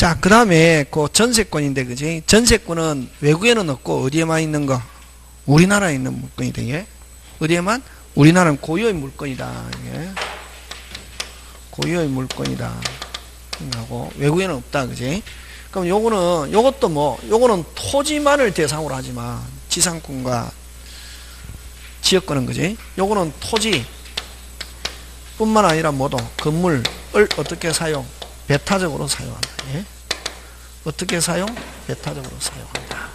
자, 그 다음에 그 전세권인데, 그지? 전세권은 외국에는 없고 어디에만 있는 거? 우리나라에 있는 물건이 되게. 어디에만? 우리나라는 고유의 물건이다. 이게. 고유의 물건이다. 하고 외국에는 없다. 그지? 그럼 요거는, 요것도 뭐, 요거는 토지만을 대상으로 하지만 지상권과 지역권은 그지? 요거는 토지 뿐만 아니라 뭐도 건물을 어떻게 사용? 배타적으로 사용한다. 예? 어떻게 사용? 배타적으로 사용한다.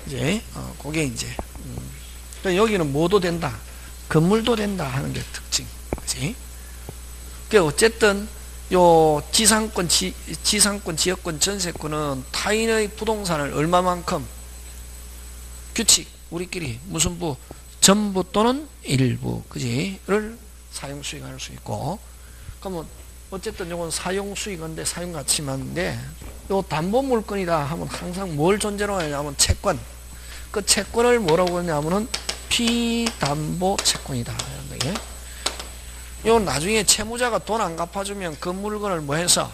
이제 그게 이제 그러니까 여기는 뭐도 된다. 건물도 된다 하는 게 특징. 그지? 그러니까 어쨌든 요 지상권, 지역권, 전세권은 타인의 부동산을 얼마만큼 규칙 우리끼리 무슨 부 전부 또는 일부 그지?를 사용 수익할 수 있고 그러면 어쨌든 요건 사용 수익인데 사용 가치만인데 요 담보 물건이다 하면 항상 뭘 존재로 하냐면 채권. 그 채권을 뭐라고 하냐면은 피담보 채권이다. 요 나중에 채무자가 돈 안 갚아주면 그 물건을 뭐 해서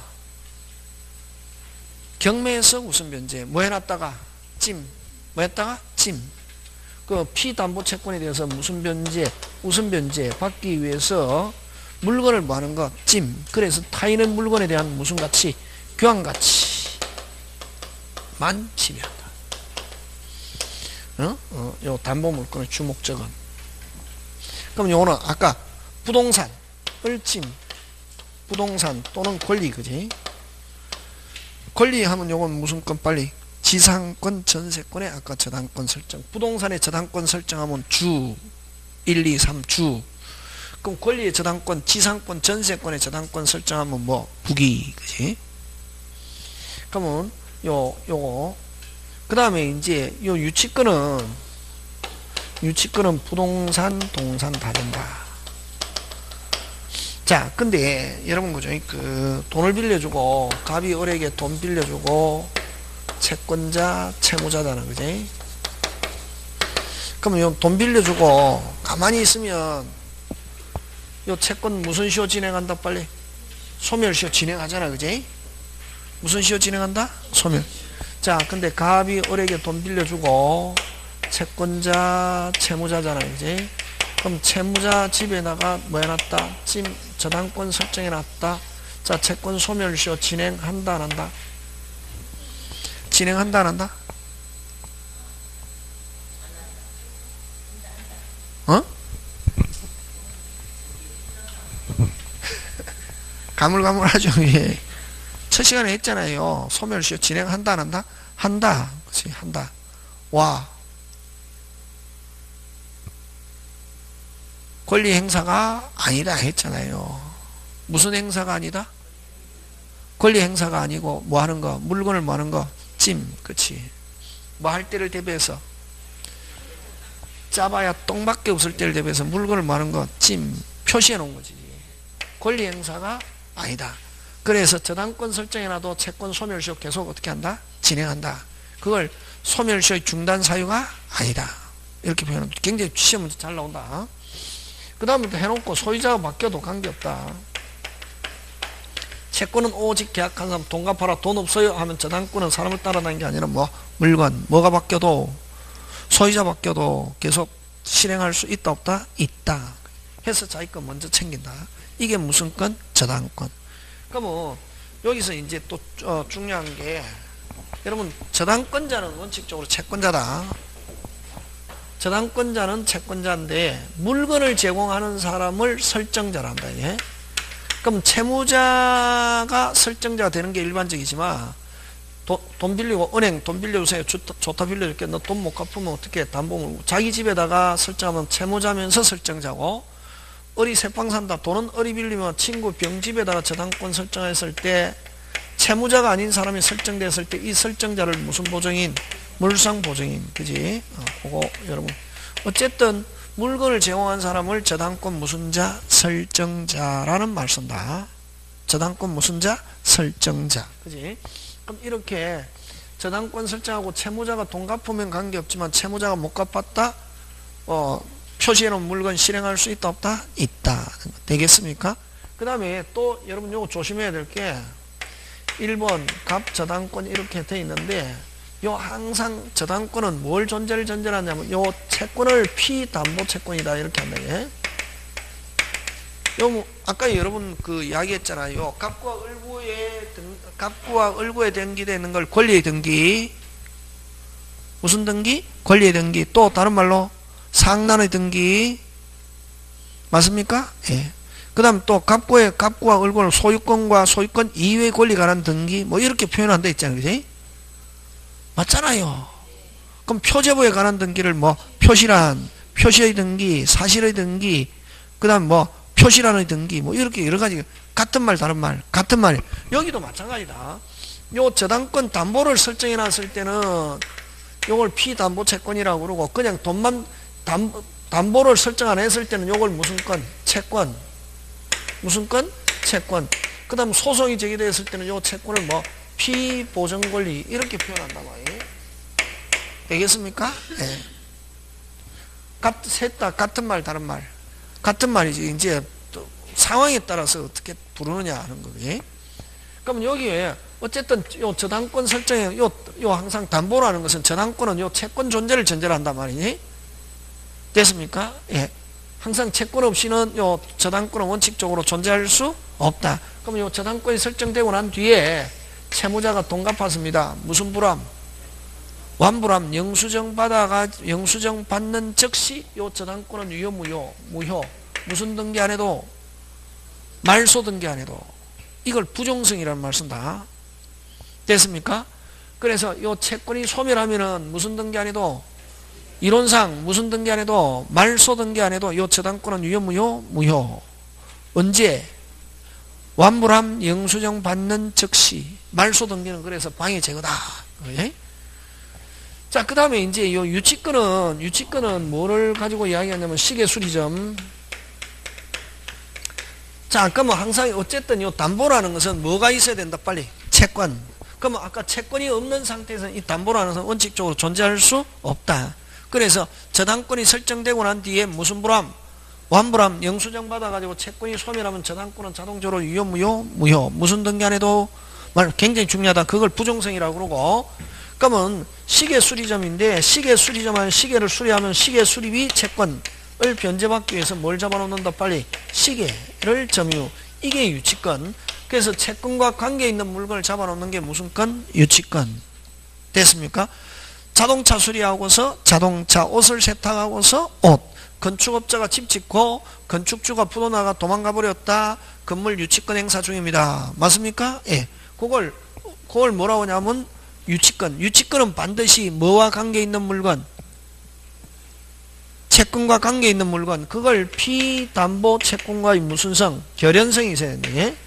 경매에서 우선 변제 뭐 해놨다가 찜 뭐 했다가 찜 그 피담보 채권에 대해서 무슨 변제 우선 변제 받기 위해서 물건을 뭐 하는 거 찜 그래서 타인의 물건에 대한 무슨 가치 교환 가치만 침해한다. 요 담보 물건의 주목적은 그럼 요거는 아까 부동산 을찜 부동산 또는 권리 그지? 권리 하면 요건 무슨 건 빨리 지상권 전세권의 아까 저당권 설정 부동산의 저당권 설정하면 주 1, 2, 3 주 그럼 권리의 저당권 지상권 전세권의 저당권 설정하면 뭐 부기 그지? 그러면 요거 그 다음에 이제 요 유치권은 부동산 동산 다 된다. 자, 근데 여러분 그죠? 그 돈을 빌려주고 갑이 을에게 돈 빌려주고 채권자, 채무자잖아, 그지? 그러면 요 돈 빌려주고 가만히 있으면 요 채권 무슨 시효 진행한다 빨리? 소멸시효 진행하잖아, 그지? 무슨 시효 진행한다? 소멸. 자, 근데 갑이 을에게 돈 빌려주고 채권자, 채무자잖아, 그지? 그럼 채무자 집에다가 뭐 해놨다? 저당권 설정해놨다. 자, 채권 소멸시효 진행한다 안 한다? 진행한다 안 한다? 가물가물하죠. 예. 첫 시간에 했잖아요. 소멸시효 진행한다 안 한다? 한다. 그치, 한다. 와. 권리 행사가 아니다 했잖아요. 무슨 행사가 아니다? 권리 행사가 아니고 뭐 하는 거? 물건을 뭐 하는 거? 찜. 그치. 뭐 할 때를 대비해서 짜봐야 똥밖에 없을 때를 대비해서 물건을 뭐 하는 거? 찜. 표시해 놓은 거지. 권리 행사가 아니다. 그래서 저당권 설정해놔도 채권 소멸시효 계속 어떻게 한다? 진행한다. 그걸 소멸시효의 중단 사유가 아니다. 이렇게 표현하면 굉장히 시험 문제 잘 나온다. 그 다음부터 해놓고 소유자가 바뀌어도 관계없다. 채권은 오직 계약한 사람 돈 갚아라 돈 없어요 하면 저당권은 사람을 따라다니는 게 아니라 뭐 물건 뭐가 바뀌어도 소유자 바뀌어도 계속 실행할 수 있다 없다? 있다. 해서 자기 거 먼저 챙긴다. 이게 무슨 건? 저당권. 그러면 여기서 이제 또 중요한 게 여러분 저당권자는 원칙적으로 채권자다. 저당권자는 채권자인데 물건을 제공하는 사람을 설정자란다. 예? 그럼 채무자가 설정자가 되는 게 일반적이지만 돈 빌리고 은행 돈 빌려주세요. 좋다 빌려줄게. 너 돈 못 갚으면 어떻게 담보물 자기 집에다가 설정하면 채무자면서 설정자고 을이 새빵 산다. 돈은 을이 빌리면 친구 병집에다가 저당권 설정했을 때 채무자가 아닌 사람이 설정됐을 때 이 설정자를 무슨 보증인? 물상 보증인. 그지? 그거 여러분 어쨌든 물건을 제공한 사람을 저당권 무슨 자? 설정자라는 말 쓴다. 저당권 무슨 자? 설정자. 그지? 그럼 이렇게 저당권 설정하고 채무자가 돈 갚으면 관계없지만 채무자가 못 갚았다? 표시해놓은 물건 실행할 수 있다 없다? 있다. 되겠습니까? 그 다음에 또 여러분 요거 조심해야 될 게 1번 갑저당권 이렇게 돼 있는데 요 항상 저당권은 뭘 존재를 전제하냐면 요 채권을 피담보채권이다 이렇게 한다. 예? 요 아까 여러분 그 이야기했잖아요. 갑구와 을구에 등기되어 있는 걸 권리의 등기, 무슨 등기? 권리의 등기. 또 다른 말로 상난의 등기. 맞습니까? 예. 그 다음 또 갑구와 을구는 소유권과 소유권 이외의 권리가 관한 등기 뭐 이렇게 표현한 데 있잖아요. 그지? 맞잖아요. 그럼 표제부에 관한 등기를 뭐 표시란, 표시의 등기, 사실의 등기, 그 다음 뭐 표시란의 등기 뭐 이렇게 여러 가지 같은 말 다른 말 같은 말. 여기도 마찬가지다. 요 저당권 담보를 설정해 놨을 때는 요걸 피담보채권이라고 그러고 그냥 돈만 담보를 설정 안 했을 때는 요걸 무슨 건? 채권. 무슨 건? 채권. 그 다음 소송이 제기되었을 때는 요 채권을 뭐 피보전권리 이렇게 표현한단 말이에요. 되겠습니까? 네. 셋 다 같은 말 다른 말 같은 말이지. 이제 또 상황에 따라서 어떻게 부르느냐 하는 거지. 그럼 여기에 어쨌든 요 저당권 설정에 요 항상 담보라는 것은 저당권은 요 채권 존재를 전제로 한단 말이니. 됐습니까? 예. 항상 채권 없이는 요 저당권은 원칙적으로 존재할 수 없다. 그럼 요 저당권이 설정되고 난 뒤에 채무자가 돈 갚았습니다. 무슨 불암? 완불암 영수증 받는 즉시 요 저당권은 유효 무효 무슨 등기 안 해도 말소 등기 안 해도 이걸 부종성이라는 말 쓴다. 됐습니까? 그래서 요 채권이 소멸하면은 무슨 등기 안 해도 이론상 무슨 등기 안 해도 말소 등기 안 해도 요 저당권은 유효 무효 언제? 완불함 영수증 받는 즉시. 말소 등기는 그래서 방해 제거다. 예? 자, 그 다음에 이제 요 유치권은 뭐를 가지고 이야기하냐면 시계수리점. 자, 그러면 항상 어쨌든 요 담보라는 것은 뭐가 있어야 된다 빨리? 채권. 그러면 아까 채권이 없는 상태에서는 이 담보라는 것은 원칙적으로 존재할 수 없다. 그래서 저당권이 설정되고 난 뒤에 무슨 불함? 완불함 영수증 받아가지고 채권이 소멸하면 저당권은 자동적으로 유효 무효 무슨 등기 안 해도 말 굉장히 중요하다. 그걸 부종성이라고 그러고. 그러면 시계수리점인데 시계수리점은 시계를 수리하면 시계수리비 채권을 변제받기 위해서 뭘 잡아놓는다 빨리? 시계를 점유. 이게 유치권. 그래서 채권과 관계있는 물건을 잡아놓는 게 무슨 건? 유치권. 됐습니까? 자동차 수리하고서 자동차, 옷을 세탁하고서 옷. 건축업자가 집 짓고 건축주가 부도나가 도망가 버렸다. 건물 유치권 행사 중입니다. 맞습니까? 예. 그걸 뭐라고 하냐면 유치권. 유치권은 반드시 뭐와 관계 있는 물건? 채권과 관계 있는 물건. 그걸 피담보 채권과의 무슨 성? 결연성이 있어야 된다. 예?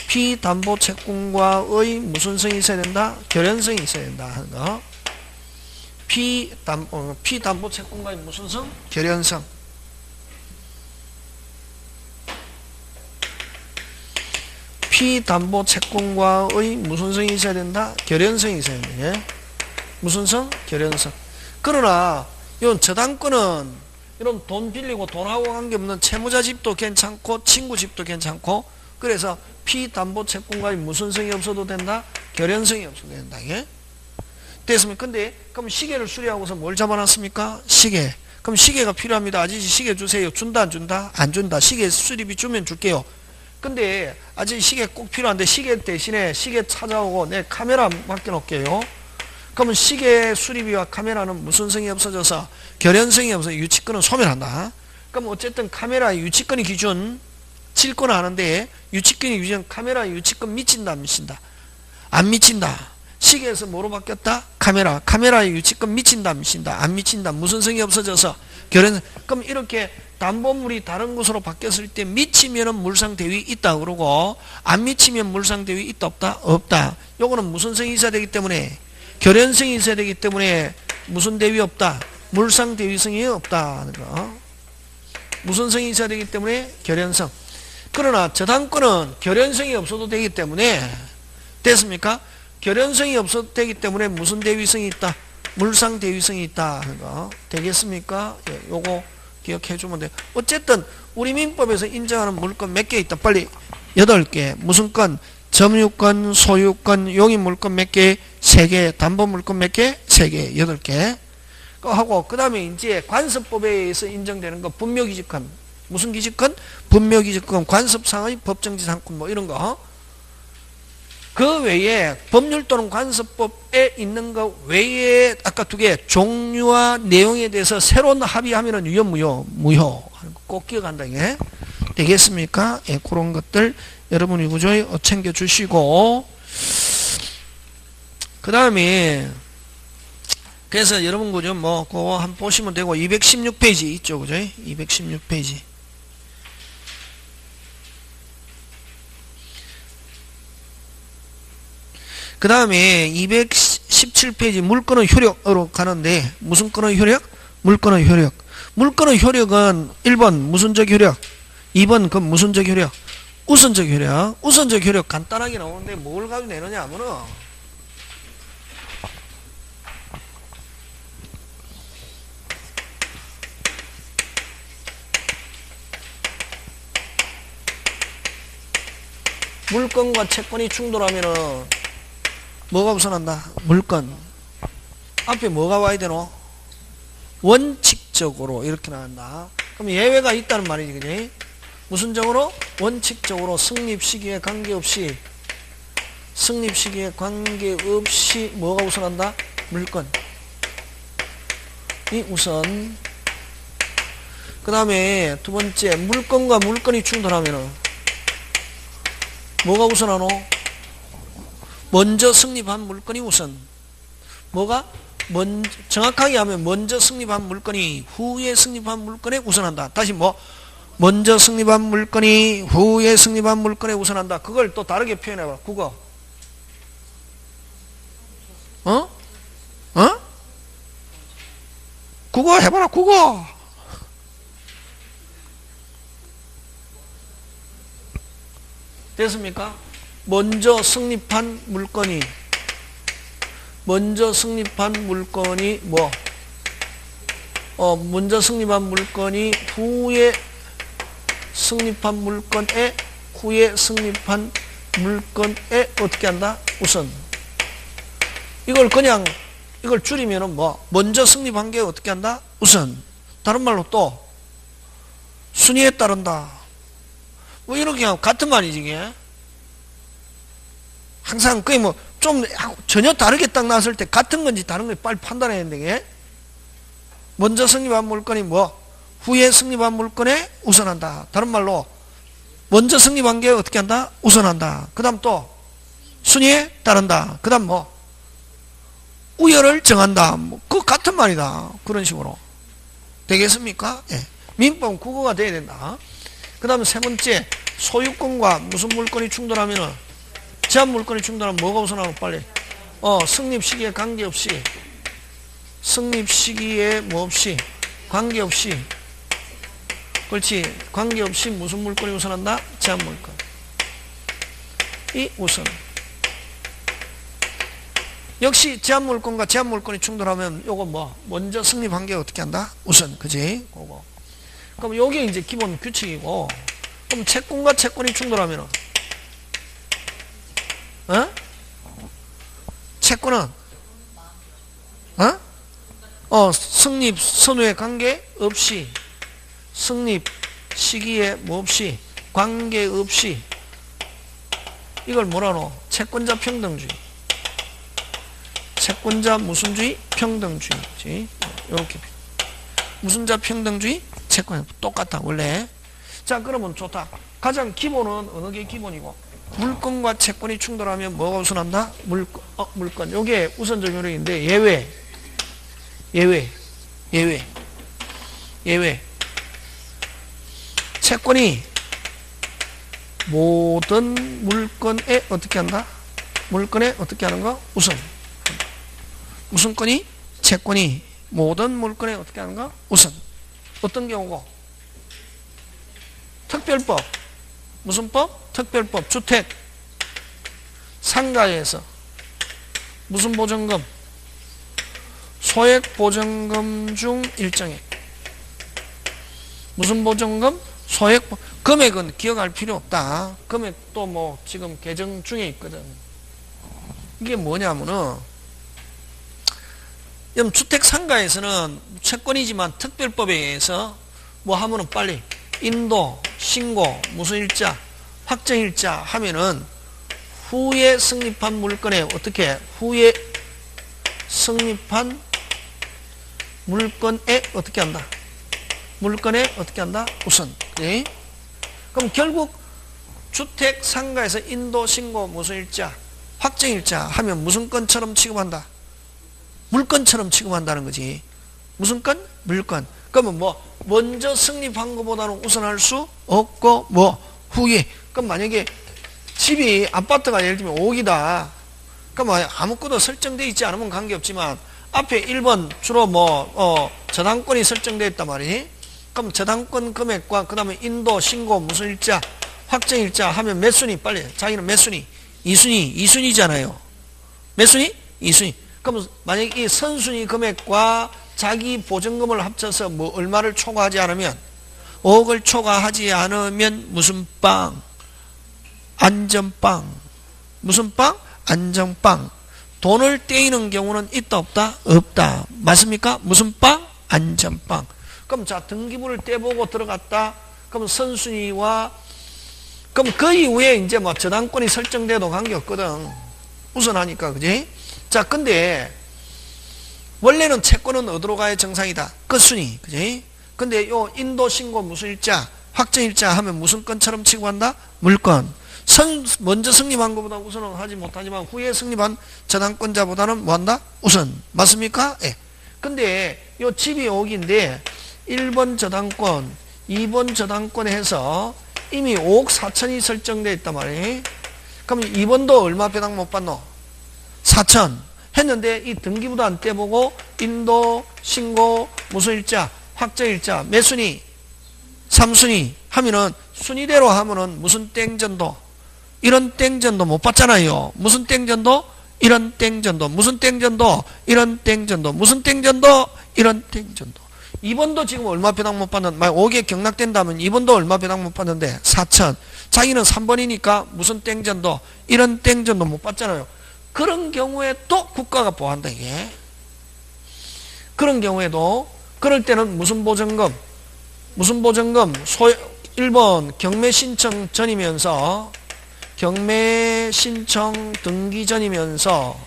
피담보 채권과의 무슨 성이 있어야 된다? 결연성이 있어야 된다 하는 거. 피담보 채권과의 무슨 성? 결연성. 피담보 채권과의 무슨 성이 있어야 된다? 결연성이 있어야 된다. 예? 무슨 성? 결연성. 그러나 이런 저당권은 이런 돈 빌리고 돈하고 관계없는 채무자 집도 괜찮고 친구 집도 괜찮고 그래서 피담보 채권과의 무슨 성이 없어도 된다? 결연성이 없어도 된다. 예? 됐습니까? 근데 그럼 시계를 수리하고서 뭘 잡아놨습니까? 시계. 그럼 시계가 필요합니다. 아저씨 시계 주세요. 준다 안 준다? 안 준다. 시계 수리비 주면 줄게요. 근데 아저씨 시계 꼭 필요한데 시계 대신에 시계 찾아오고 내 카메라 맡겨놓을게요. 그러면 시계 수리비와 카메라는 무슨 성이 없어져서 결연성이 없어서 유치권은 소멸한다. 그럼 어쨌든 카메라의 유치권이 기준 질권을 하는데 유치권이 기준 카메라의 유치권 미친다 안 미친다? 안 미친다. 시계에서 뭐로 바뀌었다? 카메라의 유치권 미친다 안 미친다? 안 미친다. 무슨 성이 없어져서 결연. 그럼 이렇게 담보물이 다른 곳으로 바뀌었을 때 미치면은 물상 대위 있다 그러고 안 미치면 물상 대위 있다 없다? 없다. 요거는 무슨 성이 있어야 되기 때문에 결연성이 있어야 되기 때문에 무슨 대위 없다? 물상 대위성이 없다 하는 거. 무슨 성이 있어야 되기 때문에 결연성. 그러나 저당권은 결연성이 없어도 되기 때문에 됐습니까? 결연성이 없어도 되기 때문에 무슨 대위성이 있다? 물상 대위성이 있다 하는 거. 되겠습니까? 예, 요거 기억해 주면 돼. 어쨌든 우리 민법에서 인정하는 물건 몇 개 있다? 빨리 8개. 무슨 건? 점유권, 소유권, 용익 물권 몇 개? 3개. 담보 물권 몇 개? 3개. 8개. 하고, 그 다음에 이제 관습법에 의해서 인정되는 거, 분묘기지권. 무슨 기지권? 분묘기지권, 관습상의 법정지상권, 뭐 이런 거. 그 외에 법률 또는 관습법에 있는 것 외에 아까 2개, 종류와 내용에 대해서 새로운 합의하면은 유효, 무효. 꼭 기억한다, 이게. 되겠습니까? 예, 그런 것들 여러분이 그저 챙겨주시고, 그 다음에, 그래서 여러분 그저 뭐, 그거 한번 보시면 되고, 216페이지 있죠, 그죠? 216페이지. 그 다음에 217페이지 물건의 효력으로 가는데, 무슨 건의 효력? 물건의 효력. 물건의 효력은 1번 무슨적 효력, 2번 그 무슨적 효력, 우선적 효력. 우선적 효력 간단하게 나오는데 뭘 가지고 내느냐 하면은 물건과 채권이 충돌하면은 뭐가 우선한다? 물건. 앞에 뭐가 와야 되노? 원칙적으로 이렇게 나간다. 그럼 예외가 있다는 말이지, 그지? 무슨 적으로? 원칙적으로 성립 시기에 관계없이 뭐가 우선한다? 물건이 우선. 그 다음에 2번째, 물건과 물건이 충돌하면은 뭐가 우선하노? 먼저 성립한 물건이 우선. 뭐가? 정확하게 하면 먼저 성립한 물건이 후에 성립한 물건에 우선한다. 다시 뭐? 먼저 성립한 물건이 후에 성립한 물건에 우선한다. 그걸 또 다르게 표현해봐. 국어. 국어 해봐라, 국어. 됐습니까? 먼저 성립한 물건이 뭐? 먼저 성립한 물건이 후에 성립한 물건에 어떻게 한다? 우선. 이걸 줄이면은 뭐? 먼저 성립한 게 어떻게 한다? 우선. 다른 말로 또 순위에 따른다. 뭐 이렇게 하면 같은 말이지, 이게. 항상 그게 뭐 좀 전혀 다르게 딱 나왔을 때 같은 건지 다른 건지 빨리 판단해야 되는데, 이게. 먼저 성립한 물건이 뭐? 후에 성립한 물건에 우선한다. 다른 말로 먼저 성립한 게 어떻게 한다? 우선한다. 그 다음 또 순위에 따른다. 그 다음 뭐? 우열을 정한다. 뭐 그 같은 말이다. 그런 식으로. 되겠습니까? 예. 민법은 국어가 돼야 된다. 그 다음에 3번째, 소유권과 무슨 물건이 충돌하면은, 제한 물건이 충돌하면 뭐가 우선하고 빨리? 성립 시기에 관계없이, 관계없이, 그렇지. 관계없이 무슨 물건이 우선한다? 제한 물건. 이 우선. 역시 제한 물건과 제한 물건이 충돌하면 요거 뭐? 먼저 성립한 게 어떻게 한다? 우선. 그지? 그거. 그럼 요게 이제 기본 규칙이고, 그럼 채권과 채권이 충돌하면은, 채권은, 성립 선후에 관계없이, 성립 시기에 뭐 없이, 관계없이, 이걸 뭐라노? 채권자 평등주의. 채권자 무슨주의? 평등주의. 요렇게. 무슨 자 평등주의? 채권. 똑같다, 원래. 자, 그러면 좋다. 가장 기본은 어느 게 기본이고? 물건과 채권이 충돌하면 뭐가 우선한다? 물건. 요게 우선적 효력인데, 예외. 채권이 모든 물건에 어떻게 한다? 물건에 어떻게 하는 거? 우선. 무슨 건이? 채권이 모든 물건에 어떻게 하는 거? 우선. 어떤 경우고? 특별법. 무슨 법? 특별법. 주택. 상가에서 무슨 보증금? 소액 보증금 중 일정액. 무슨 보증금? 소액. 금액은 기억할 필요 없다. 금액도 뭐 지금 개정 중에 있거든. 이게 뭐냐면은 주택상가에서는 채권이지만 특별법에 의해서 뭐 하면은 빨리 인도, 신고, 무슨 일자, 확정일자 하면은 후에 성립한 물건에 어떻게 후에 성립한 물건에 어떻게 한다? 물건에 어떻게 한다? 우선. 네? 그럼 결국 주택상가에서 인도, 신고, 무슨 일자, 확정일자 하면 무슨 건처럼 취급한다? 물건처럼 취급한다는 거지. 무슨 건? 물건. 그러면 뭐 먼저 성립한 것보다는 우선할 수 없고 뭐 후에. 그럼 만약에 집이 아파트가 예를 들면 5억이다. 그럼 아무것도 설정되어 있지 않으면 관계없지만 앞에 1번 주로 뭐 저당권이 설정되어 있단 말이니. 그럼 저당권 금액과 그 다음에 인도, 신고, 무슨 일자, 확정일자 하면 몇 순위? 빨리. 자기는 몇 순위? 2순위. 2순위잖아요. 몇 순위? 2순위. 그럼 만약에 이 선순위 금액과 자기 보증금을 합쳐서 뭐 얼마를 초과하지 않으면 5억을 초과하지 않으면 무슨 빵? 안전빵. 무슨 빵? 안전빵. 돈을 떼이는 경우는 있다 없다? 없다. 맞습니까? 무슨 빵? 안전빵. 그럼 자 등기부를 떼보고 들어갔다. 그럼 선순위와 그럼 그 이후에 이제 뭐 저당권이 설정돼도 관계없거든. 우선하니까 그지? 자 근데 원래는 채권은 어디로 가야 정상이다? 끝순위. 그지? 근데 요 인도, 신고, 무슨 일자, 확정일자 하면 무슨 건처럼 취급한다? 물건. 먼저 성립한 것보다 우선은 하지 못하지만 후에 성립한 저당권자보다는 뭐한다? 우선. 맞습니까? 예. 근데 요 집이 5억인데 1번 저당권, 2번 저당권 해서 이미 5억 4천이 설정되어 있단 말이에요. 그럼 2번도 얼마 배당 못 받노? 4천. 했는데 이 등기부도 안 떼보고 인도, 신고, 무슨 일자, 확정일자, 몇 순위? 3순위 하면은 순위대로 하면은 무슨 땡전도? 이런 땡전도 못 받잖아요. 무슨 땡전도? 이런 땡전도. 무슨 땡전도? 이런 땡전도. 무슨 땡전도? 이런 땡전도. 2번도 지금 얼마 배당 못 받는, 만약 5개 경락된다면 2번도 얼마 배당 못 받는데 4천. 자기는 3번이니까 무슨 땡전도? 이런 땡전도 못 받잖아요. 그런 경우에 또 국가가 보호한다 이게. 그런 경우에도 그럴 때는 무슨 보증금? 무슨 보증금? 1번 경매 신청 전이면서 경매 신청 등기 전이면서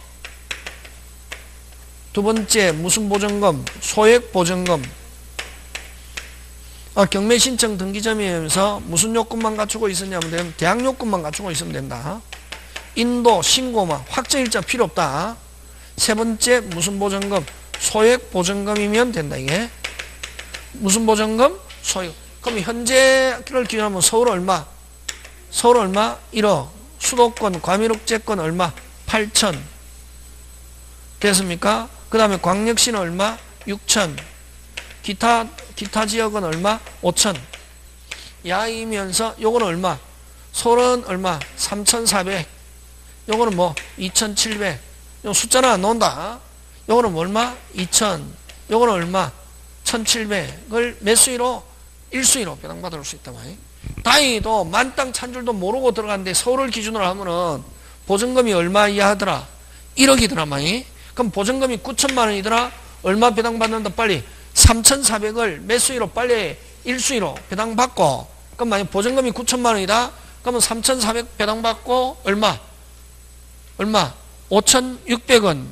두 번째 무슨 보증금? 소액 보증금. 경매 신청 등기 전이면서 무슨 요건만 갖추고 있었냐면 대학 요건만 갖추고 있으면 된다. 인도, 신고만, 확정일자 필요 없다. 세 번째 무슨 보증금? 소액 보증금이면 된다 이게. 무슨 보증금? 소액. 그럼 현재를 기준하면 서울 얼마? 서울 얼마? 1억. 수도권, 과밀옥제권 얼마? 8천. 됐습니까? 그 다음에 광역시는 얼마? 6천. 기타 지역은 얼마? 5천. 야이면서 요거는 얼마? 서울은 얼마? 3,400. 요거는 뭐 2,700. 요 숫자는 안 나온다. 요거는 얼마? 2,000. 요거는 얼마? 1,700을 몇 수위로? 1수위로 배당받을 수 있단 말이에요. 다행히도 만땅 찬 줄도 모르고 들어갔는데 서울을 기준으로 하면은 보증금이 얼마 이하 하더라? 1억이더라 말이. 그럼 보증금이 9천만 원이더라? 얼마 배당받는다 빨리? 3,400을 몇 수위로 빨리 1수위로 배당받고, 그럼 만약 보증금이 9천만 원이다? 그러면 3,400 배당받고 얼마? 5,600원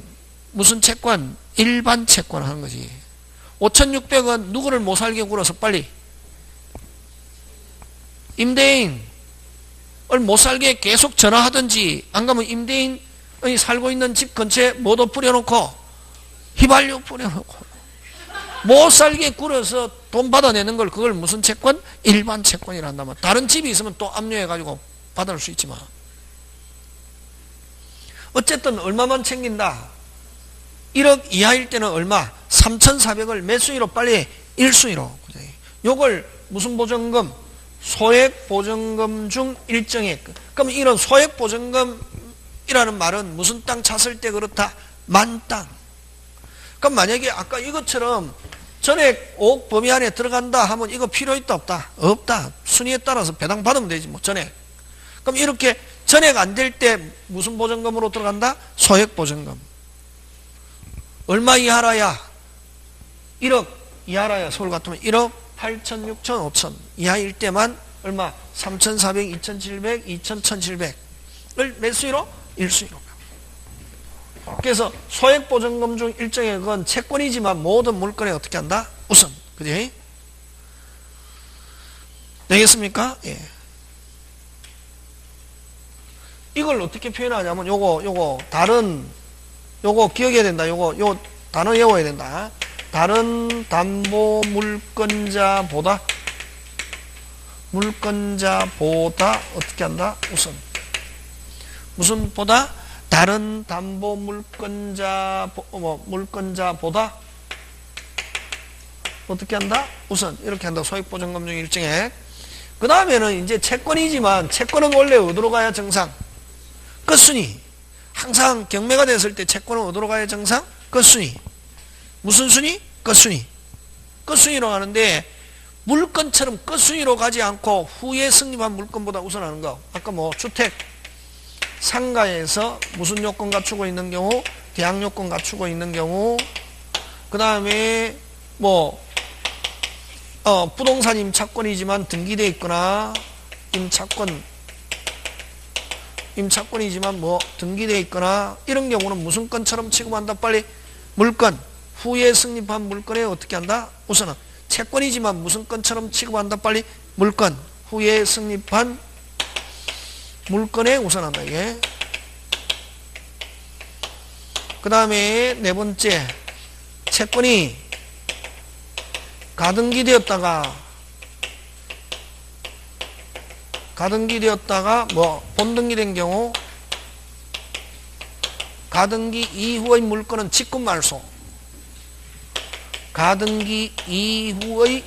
무슨 채권? 일반 채권 하는 거지. 5,600원 누구를 못 살게 굴어서 빨리 임대인을 못 살게 계속 전화하든지, 안 가면 임대인이 살고 있는 집 근처에 뭐도 뿌려놓고 휘발유 뿌려놓고 못 살게 굴어서 돈 받아내는 걸 그걸 무슨 채권? 일반 채권이라 한다면. 다른 집이 있으면 또 압류해가지고 받을 수 있지만 어쨌든 얼마만 챙긴다? 1억 이하일 때는 얼마? 3,400을 몇 수위로 빨리 1수위로. 요걸 무슨 보증금? 소액 보증금 중 일정액. 그럼 이런 소액 보증금이라는 말은 무슨 땅 찼을 때 그렇다? 만 땅. 그럼 만약에 아까 이것처럼 전액 5억 범위 안에 들어간다 하면 이거 필요 있다 없다? 없다. 순위에 따라서 배당 받으면 되지 뭐 전액. 그럼 이렇게 전액 안 될 때 무슨 보전금으로 들어간다? 소액 보전금. 얼마 이하라야? 1억 이하라야. 서울 같으면 1억 8천, 6천, 5천 이하일 때만 얼마? 3,400, 2,700, 2,000, 1,700을 몇 수위로? 1수위로. 그래서 소액 보전금 중 일정액은 채권이지만 모든 물건에 어떻게 한다? 우선. 그지? 되겠습니까? 예. 이걸 어떻게 표현하냐면 요거 기억해야 된다. 요 단어 외워야 된다. 다른 담보 물건자보다 어떻게 한다? 우선. 무슨 보다? 다른 담보 물건자보다 어떻게 한다? 우선. 이렇게 한다. 소액보전금 중 일정액. 그 다음에는 이제 채권이지만 채권은 원래 어디로 가야 정상? 끝순위. 항상 경매가 됐을 때 채권은 어디로 가야 정상? 끝순위. 무슨 순위? 끝순위. 끝순위로 가는데 물건처럼 끝순위로 가지 않고 후에 승립한 물건보다 우선하는 거. 아까 뭐 주택, 상가에서 무슨 요건 갖추고 있는 경우? 대항 요건 갖추고 있는 경우. 그 다음에 뭐 부동산 임차권이지만 등기되어 있거나 임차권이지만 뭐 등기되어 있거나 이런 경우는 무슨 건처럼 취급한다? 빨리 물건. 후에 승립한 물건에 어떻게 한다? 우선은 채권이지만 무슨 건처럼 취급한다? 빨리 물건. 후에 승립한 물건에 우선한다. 이게. 그 다음에 네 번째, 채권이 가등기되었다가 뭐 본등기된 경우, 가등기 이후의 물건은 직권 말소. 가등기 이후의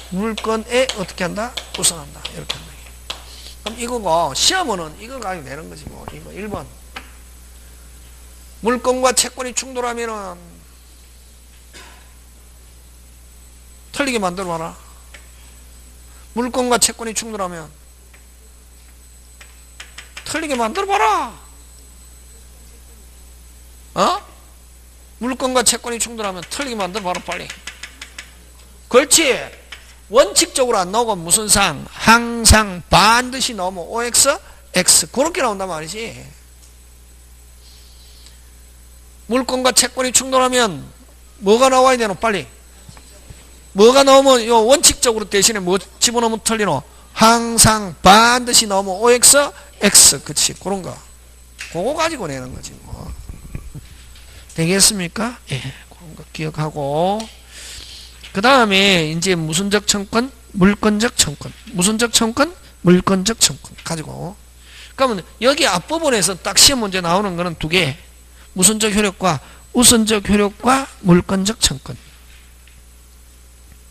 물건에 어떻게 한다? 우선한다. 이렇게 한다. 그럼 이거가 시험은 이거 가지고 내는 거지 뭐. 이거 1번. 물건과 채권이 충돌하면은 틀리게 만들어 봐라. 물건과 채권이 충돌하면 틀리게 만들어 봐라. 물건과 채권이 충돌하면 틀리게 만들어 봐라 빨리. 그렇지. 원칙적으로 안 나오고 무슨 상? 항상 반드시 나오면 OX, X 그렇게 나온단 말이지. 물건과 채권이 충돌하면 뭐가 나와야 되노? 빨리. 뭐가 나오면 요 원칙적으로 대신에 뭐 집어넣으면 틀리노? 항상 반드시 나오면 OX, X. 그치. 그런 거. 그거 가지고 내는 거지 뭐. 되겠습니까? 예. 그런 거 기억하고. 그 다음에 이제 무슨적 청권? 물권적 청권. 무슨적 청권? 물권적 청권. 가지고. 그러면 여기 앞부분에서 딱 시험 문제 나오는 거는 두 개. 무슨적 효력과 우선적 효력과 물권적 청권.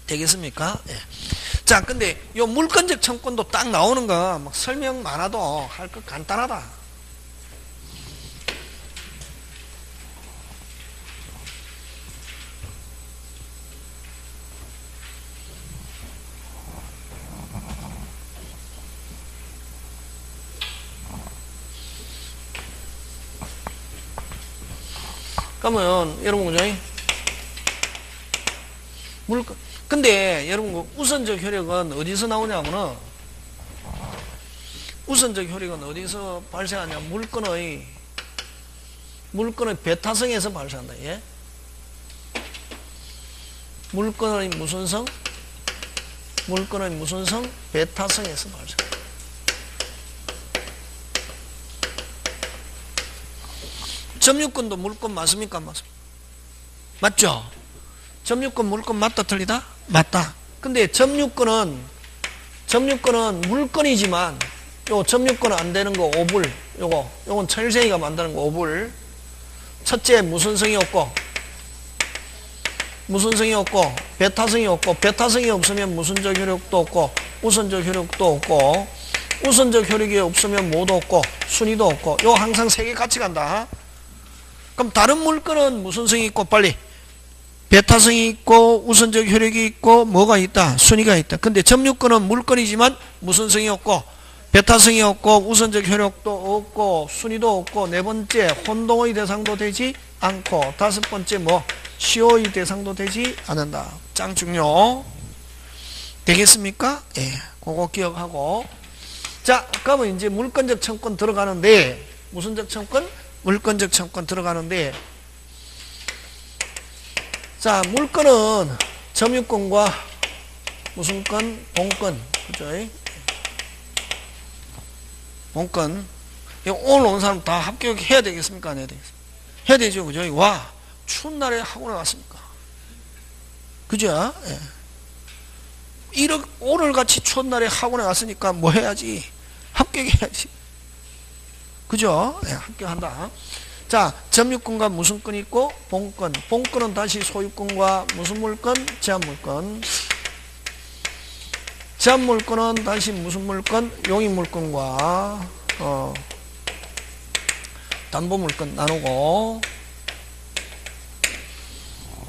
되겠습니까? 예. 자, 근데 요 물권적 청권도 딱 나오는 거 막 설명 많아도 할 거 간단하다. 그러면 여러분 그죠? 물건. 근데 여러분 우선적 효력은 어디서 나오냐면은 우선적 효력은 어디서 발생하냐? 물건의 배타성에서 발생한다. 예? 물건의 무슨 성? 물건의 무슨 성? 배타성에서 발생한다. 점유권도 물건 맞습니까? 안 맞습니까? 맞죠? 점유권 물건 맞다 틀리다? 맞다. 근데 점유권은 물건이지만 요 점유권은 안 되는 거 5불. 요건 철생이가 만드는 거 5불. 첫째 무슨 성이 없고 배타성이 없고 배타성이 없으면 무슨적 효력도 없고 우선적 효력도 없고 우선적 효력이 없으면 뭐도 없고 순위도 없고 요 항상 세 개 같이 간다. 그럼 다른 물건은 무슨 성이 있고 빨리 배타성이 있고 우선적 효력이 있고 뭐가 있다? 순위가 있다. 근데 점유권은 물건이지만 무슨 성이 없고 배타성이 없고 우선적 효력도 없고 순위도 없고 네 번째 혼동의 대상도 되지 않고 다섯 번째 뭐 시효의 대상도 되지 않는다. 짱 중요. 되겠습니까? 예, 그거 기억하고. 자, 그러면 이제 물건적 청권 들어가는데 무슨적 청권? 물건적 청권 들어가는데 자, 물건은 점유권과 무슨 건? 본권. 그죠? 본권. 오늘 온 사람 다 합격해야 되겠습니까? 안 해야 되겠습니까? 해야 되죠. 그죠? 와, 추운 날에 학원에 왔습니까? 그죠? 예. 오늘 같이 추운 날에 학원에 왔으니까 뭐 해야지? 합격해야지. 그죠? 예, 합격한다. 자, 점유권과 무슨 건이 있고 본권. 본권은 다시 소유권과 무슨 물건? 제한물건. 제한물건은 다시 무슨 물건? 용익물건과 담보물건 나누고.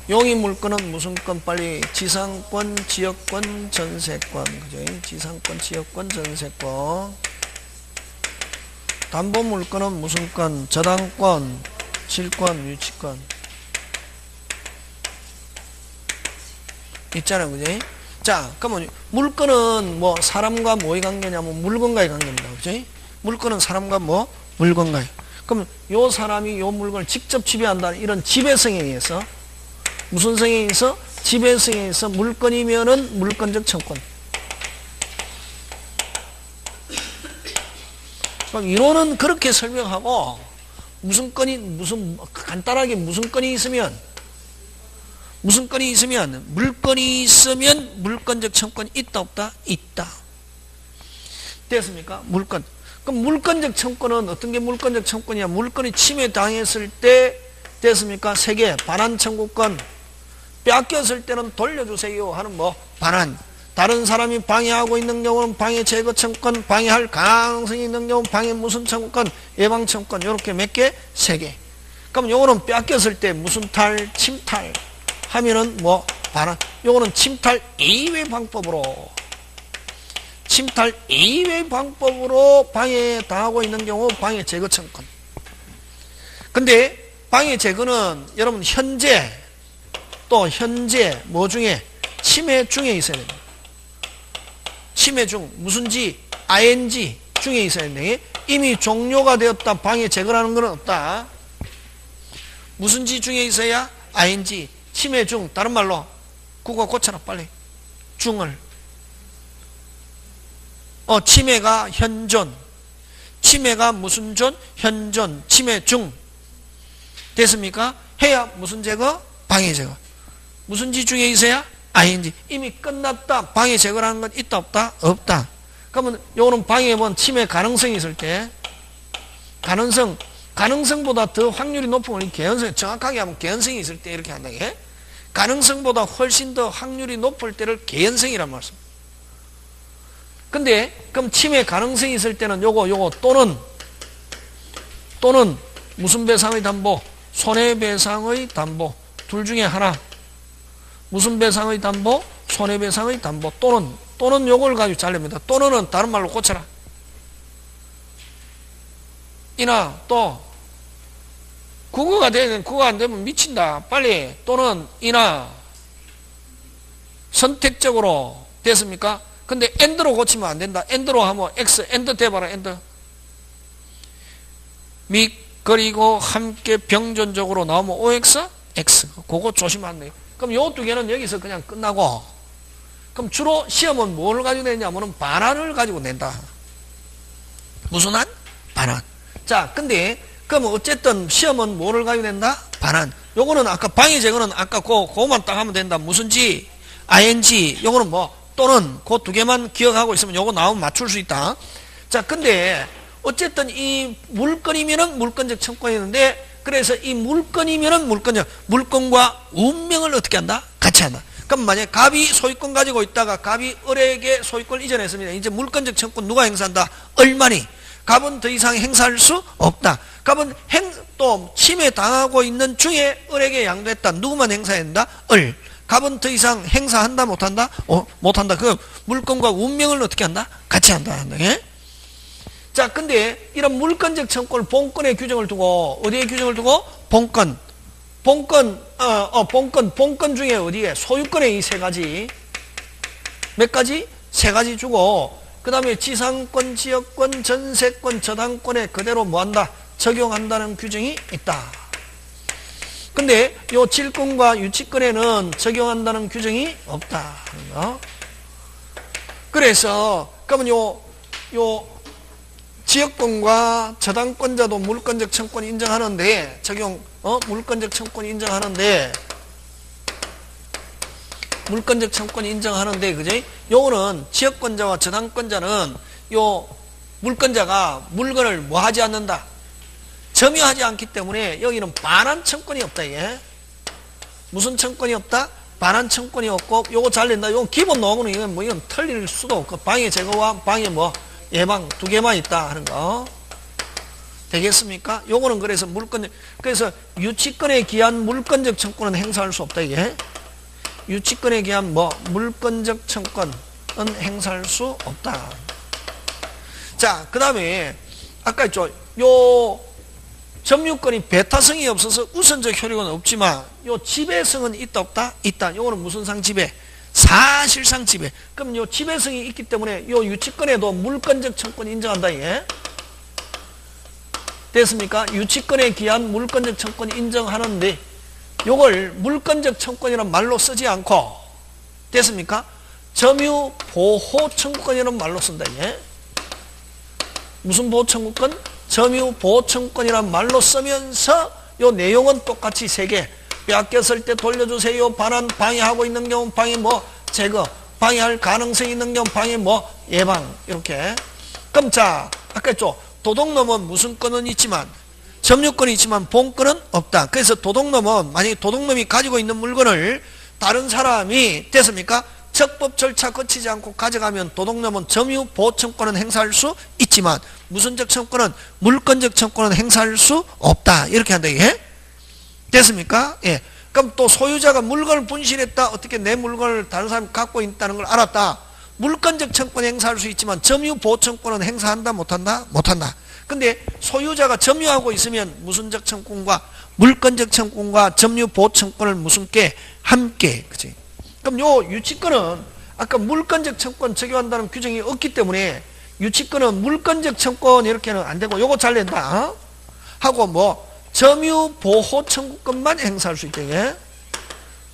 용익물건은 무슨 건? 빨리 지상권, 지역권, 전세권. 그죠? 지상권, 지역권, 전세권. 담보물건은 무슨 건? 저당권, 질권, 유치권. 있잖아요. 그지? 자, 그러면 물건은 뭐 사람과 뭐의 관계냐면 물건과의 관계입니다. 그지? 물건은 사람과 뭐? 물건과의. 그럼 요 사람이 요 물건을 직접 지배한다는 이런 지배성에 의해서 무슨 성에 의해서? 지배성에 의해서 물건이면은 물건적 청권. 이론은 그렇게 설명하고 무슨 건이 간단하게 무슨 건이 있으면 물건이 있으면 물건적 청권이 있다 없다? 있다. 됐습니까? 물건. 그럼 물건적 청권은 어떤 게 물건적 청권이야? 물건이 침해당했을 때 됐습니까? 세 개. 반환 청구권. 뺏겼을 때는 돌려주세요 하는 뭐 반환. 다른 사람이 방해하고 있는 경우는 방해 제거 청권, 방해할 가능성이 있는 경우는 방해 무슨 청권, 예방 청권. 요렇게 몇 개? 세 개. 그럼 요거는 뺏겼을 때 무슨 탈, 침탈 하면은 뭐 반환. 요거는 침탈 이외 방법으로 방해 당하고 있는 경우 방해 제거 청권. 근데 방해 제거는 여러분 현재 뭐 중에 침해 중에 있어야 됩니다. 침해 중 무슨 지 ing 중에 있어야 되는데 이미 종료가 되었다. 방해 제거라는 건 없다. 무슨 지 중에 있어야 ing 침해 중. 다른 말로 국어 고쳐라 빨리. 중을 침해가 현존. 침해가 무슨 존? 현존. 침해 중. 됐습니까? 해야 무슨 제거? 방해 제거. 무슨 지 중에 있어야? ing. 이미 끝났다. 방해 제거라는 건 있다 없다? 없다. 그러면 요거는 방해본 침해 가능성이 있을 때 가능성보다 더 확률이 높은 개연성, 정확하게 하면 개연성이 있을 때 이렇게 한다. 게 가능성보다 훨씬 더 확률이 높을 때를 개연성이란 말씀. 근데 그럼 침해 가능성이 있을 때는 요거 또는 무슨 배상의 담보? 손해배상의 담보. 둘 중에 하나. 무슨 배상의 담보? 손해배상의 담보. 또는 요걸 가지고 잘립니다. 또는은 다른 말로 고쳐라. 이나 또 국어가 되면 국어 안 되면 미친다. 빨리. 또는 이나 선택적으로 됐습니까? 근데 엔드로 고치면 안 된다. 엔드로 하면 X, 엔드 대봐라. 엔드. 및 그리고 함께 병존적으로 나오면 OX, X. 그거 조심하면 안 돼요. 그럼 요 두 개는 여기서 그냥 끝나고, 그럼 주로 시험은 뭘 가지고 내냐면은 반환을 가지고 낸다. 무슨 한? 반환. 자, 근데 그럼 어쨌든 시험은 뭐를 가지고 낸다? 반환. 요거는 아까 방해 제거는 아까 그거만 딱 하면 된다. 무슨지? ing. 요거는 뭐 또는 그 두 개만 기억하고 있으면 요거 나오면 맞출 수 있다. 자, 근데 어쨌든 이 물건이면은 물건적 청권이었는데, 그래서 이 물건이면은 물건과 운명을 어떻게 한다? 같이 한다. 그럼 만약에 갑이 소유권 가지고 있다가 갑이 을에게 소유권을 이전했습니다. 이제 물건적 청권 누가 행사한다? 을만이. 갑은 더 이상 행사할 수 없다. 갑은 또 침해 당하고 있는 중에 을에게 양도했다. 누구만 행사한다? 을. 갑은 더 이상 행사한다 못한다? 못한다. 그 물건과 운명을 어떻게 한다? 같이 한다. 예? 자, 근데 이런 물건적 청권을 본건의 규정을 두고 어디에 규정을 두고? 본건 중에 어디에? 소유권의 이 세 가지. 몇 가지? 세 가지 주고 그 다음에 지상권, 지역권, 전세권, 저당권에 그대로 뭐한다? 적용한다는 규정이 있다. 근데 요 질권과 유치권에는 적용한다는 규정이 없다. 그래서 그러면 요 지역권과 저당권자도 물권적 청권 인정하는데 물권적 청권 인정하는데 물권적 청권 인정하는데 그지? 요거는 지역권자와 저당권자는 요 물권자가 물건을 뭐 하지 않는다? 점유하지 않기 때문에 여기는 반환 청권이 없다. 이게 무슨 청권이 없다? 반환 청권이 없고 요거 잘 낸다. 요거 기본 노무는 이건 틀릴 수도 없고 방해 제거와 방해 예방 두 개만 있다 하는 거 되겠습니까? 요거는 그래서 그래서 유치권에 기한 물권적 청권은 행사할 수 없다. 이게 유치권에 기한 물권적 청권은 행사할 수 없다. 자, 그 다음에 아까 있죠. 요 점유권이 배타성이 없어서 우선적 효력은 없지만 요 지배성은 있다 없다? 있다. 요거는 무슨 상 지배? 사실상 지배. 그럼 요 지배성이 있기 때문에 요 유치권에도 물권적 청권 인정한다. 예? 됐습니까? 유치권에 기한 물권적 청권 인정하는데 요걸 물권적 청권이라는 말로 쓰지 않고 됐습니까? 점유 보호 청구권이라는 말로 쓴다. 예? 무슨 보호 청구권? 점유 보호 청구권이라는 말로 쓰면서 요 내용은 똑같이 세 개. 빼앗겼을 때 돌려주세요. 반환, 방해하고 있는 경우 방해 제거, 방해할 가능성이 있는 경우 방해 예방 이렇게. 그럼 자, 아까 했죠. 도둑놈은 무슨 건은 있지만 점유권이 있지만 본건은 없다. 그래서 도둑놈은 만약에 도둑놈이 가지고 있는 물건을 다른 사람이 됐습니까? 적법 절차 거치지 않고 가져가면 도둑놈은 점유 보호청권은 행사할 수 있지만 무슨적 청권은 물권적 청권은 행사할 수 없다. 이렇게 한다. 예? 됐습니까? 예. 그럼 또 소유자가 물건을 분실했다. 어떻게 내 물건을 다른 사람이 갖고 있다는 걸 알았다. 물권적 청권 행사할 수 있지만 점유 보호청권은 행사한다 못한다? 못한다. 근데 소유자가 점유하고 있으면 무슨적 청권과 물권적 청권과 점유 보호청권을 무슨께 함께. 그치? 그럼 요 유치권은 아까 물권적 청권 적용한다는 규정이 없기 때문에 유치권은 물권적 청권 이렇게는 안 되고 요거 잘 낸다. 하고 점유 보호 청구권만 행사할 수 있다. 예?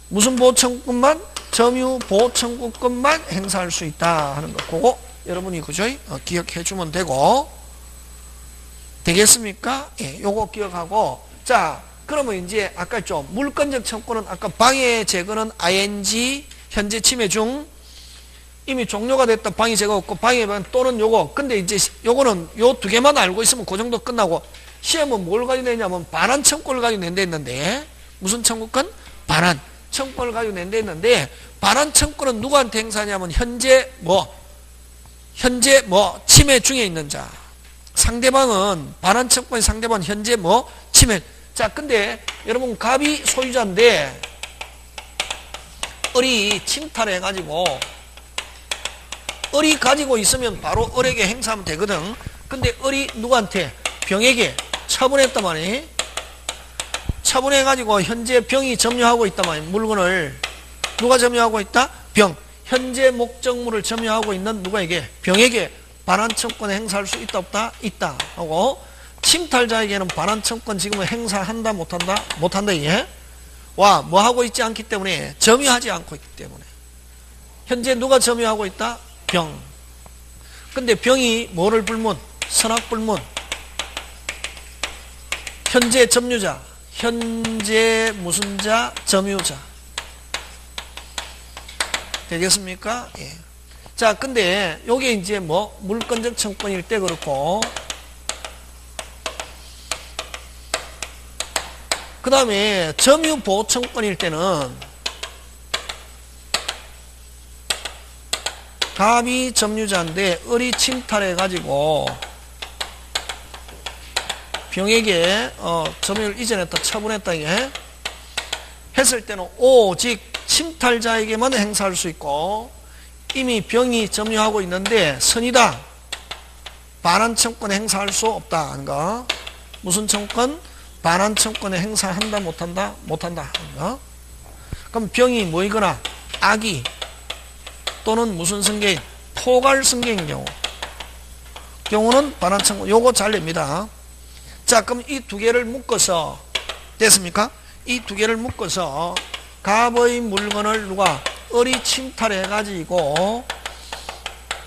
무슨 보호 청구권만? 점유 보호 청구권만 행사할 수 있다 하는 거. 그거 여러분이 그죠? 기억해 주면 되고. 되겠습니까? 예, 요거 기억하고. 자, 그러면 이제 아까 있죠. 물권적 청구는 아까 방해 제거는 ing 현재 침해 중 이미 종료가 됐다. 방해 제거 없고 방해 또는 요거. 근데 이제 요거는 요 두 개만 알고 있으면 그 정도 끝나고 시험은 뭘 가지고 내냐면 반환 청구를 가지고 낸데 있는데 무슨 청구권? 반환 청구를 가지고 낸데 있는데 반환 청구는 누구한테 행사하냐면 현재 침해 중에 있는 자. 상대방은 반환 청구권의 상대방은 현재 침해. 자, 근데 여러분 갑이 소유자인데 을이 침탈해 가지고 을이 가지고 있으면 바로 을에게 행사하면 되거든. 근데 을이 누구한테? 병에게 처분했단 말이에요. 처분해 가지고 현재 병이 점유하고 있단 말이에요. 물건을 누가 점유하고 있다? 병. 현재 목적물을 점유하고 있는 누구에게? 병에게 반환청권 행사할 수 있다 없다? 있다 하고 침탈자에게는 반환청권 지금은 행사한다 못한다? 못한다. 이게 하고 있지 않기 때문에 점유하지 않고 있기 때문에 현재 누가 점유하고 있다? 병. 근데 병이 뭐를 불문? 선악불문. 현재 점유자, 현재 무슨 자? 점유자. 되겠습니까? 예. 자, 근데 요게 이제 물권적 청권일 때 그렇고 그 다음에 점유 보호 청권일 때는 갑이 점유자인데 을이 침탈해 가지고 병에게 점유를 이전했다, 처분했다 이게 했을 때는 오직 침탈자에게만 행사할 수 있고, 이미 병이 점유하고 있는데 선이다, 반환 청권 행사할 수 없다 하는 거. 무슨 청권? 반환 청권에 행사한다 못한다? 못한다 하는 거. 그럼 병이 뭐이거나 악이 또는 무슨 성계인? 포괄 성계인 경우는 반환 청권. 요거 잘 냅니다. 자, 그럼 이 두 개를 묶어서 됐습니까? 이 두 개를 묶어서 갑의 물건을 누가 을이 침탈해 가지고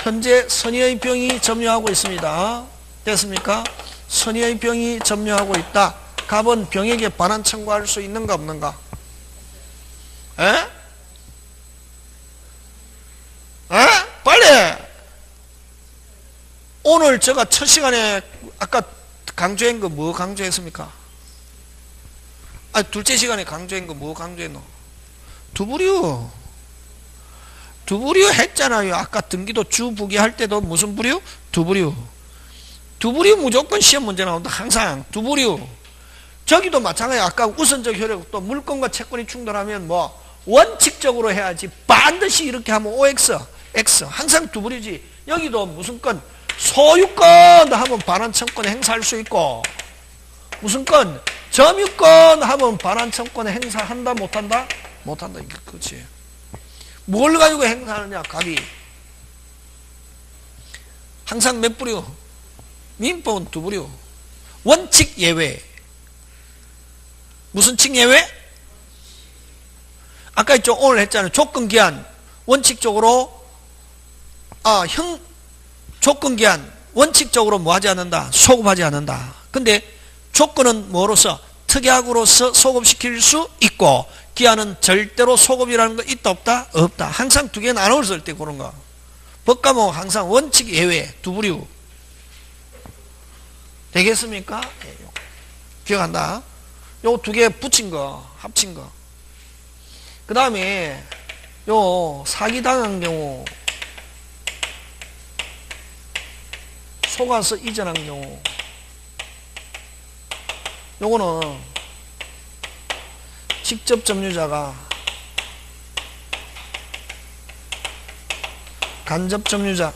현재 선의의 병이 점유하고 있습니다. 됐습니까? 선의의 병이 점유하고 있다. 갑은 병에게 반환 청구할 수 있는가 없는가? 에? 빨리! 오늘 제가 첫 시간에 아까 강조한 거 뭐 강조했습니까? 둘째 시간에 강조한 거 뭐 강조했노? 두부류 했잖아요. 아까 등기도 주부기 할 때도 무슨 부류? 두부류 무조건 시험 문제 나온다. 항상 두부류. 저기도 마찬가지. 아까 우선적 효력 또 물건과 채권이 충돌하면 뭐 원칙적으로 해야지 반드시 이렇게 하면 OX X 항상 두부류지. 여기도 무슨 건 소유권 하면 반환 청권 행사할 수 있고, 무슨 건 점유권 하면 반환 청권 행사한다 못한다? 못한다. 이게 그렇지. 뭘 가지고 행사하느냐? 갑이 항상 몇 부류? 민법은 두 부류. 원칙 예외. 무슨 칙 예외? 아까 했죠. 오늘 했잖아요. 조건 기한. 원칙적으로 조건 기한 원칙적으로 뭐 하지 않는다? 소급하지 않는다. 근데 조건은 뭐로서? 특약으로서 소급시킬 수 있고, 기한은 절대로 소급이라는 거 있다 없다? 없다. 항상 두 개 나눠서 때 그런 거. 법과목 항상 원칙 예외 두 부류. 되겠습니까? 기억한다. 요 두 개 붙인 거, 합친 거. 그 다음에 요 사기당한 경우, 속아서 이전한 경우, 요거는 직접 점유자가 간접 점유자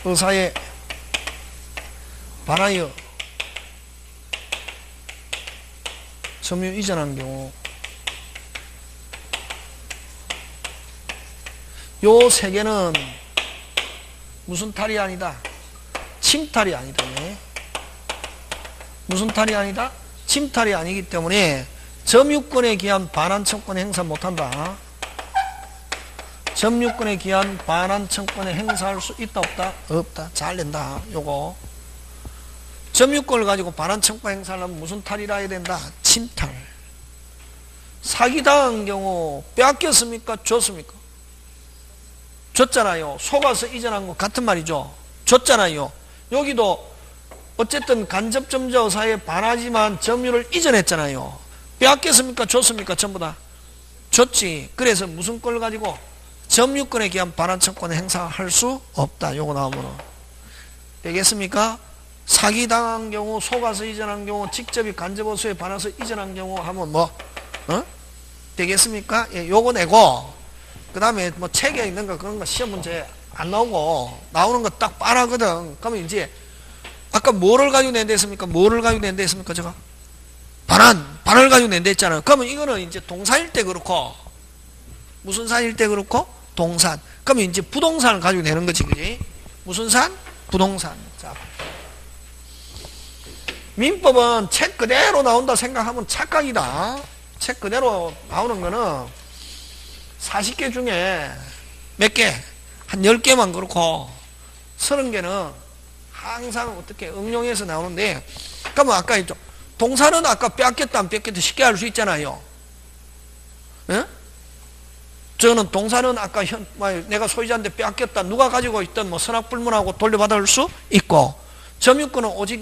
의사에 반하여 점유 이전한 경우, 요 세 개는 무슨 탈이 아니다? 침탈이 아니다. 무슨 탈이 아니다? 침탈이 아니기 때문에 점유권에 기한 반환 청권 행사 못한다. 점유권에 기한 반환 청권에 행사할 수 있다 없다? 없다. 잘 낸다. 요거 점유권을 가지고 반환 청권 행사하려면 무슨 탈이라 해야 된다? 침탈. 사기당한 경우 빼앗겼습니까? 줬습니까? 줬잖아요. 속아서 이전한 거 같은 말이죠. 줬잖아요. 여기도 어쨌든 간접 점유자 의사에 반하지만 점유를 이전했잖아요. 빼앗겼습니까? 줬습니까? 전부 다 줬지. 그래서 무슨 걸 가지고 점유권에 기한 반환 청권을 행사할 수 없다. 요거 나오면은 되겠습니까? 사기당한 경우, 속아서 이전한 경우, 직접이 간접 의사에 반해서 이전한 경우 하면 뭐 되겠습니까? 예, 요거 내고, 그 다음에 뭐 책에 있는 거 그런 거 시험 문제 안 나오고, 나오는 거 딱 빠르거든. 그러면 이제 아까 뭐를 가지고 낸다 했습니까? 뭐를 가지고 낸다 했습니까? 제가 반을 가지고 낸다 했잖아요. 그러면 이거는 이제 동사일 때 그렇고, 무슨 산일 때 그렇고? 동산. 그러면 이제 부동산을 가지고 내는 거지, 그지? 무슨 산? 부동산. 자, 민법은 책 그대로 나온다 생각하면 착각이다. 책 그대로 나오는 거는 40개 중에 몇 개? 한 10개만 그렇고 30개는 항상 어떻게 응용해서 나오는데, 그러면 아까 했죠. 동사는 아까 뺏겼다 안 뺏겼다 쉽게 알 수 있잖아요. 예? 저는 동사는 아까 내가 소유자한테 뺏겼다, 누가 가지고 있던 뭐 선악불문하고 돌려받을 수 있고, 점유권은 오직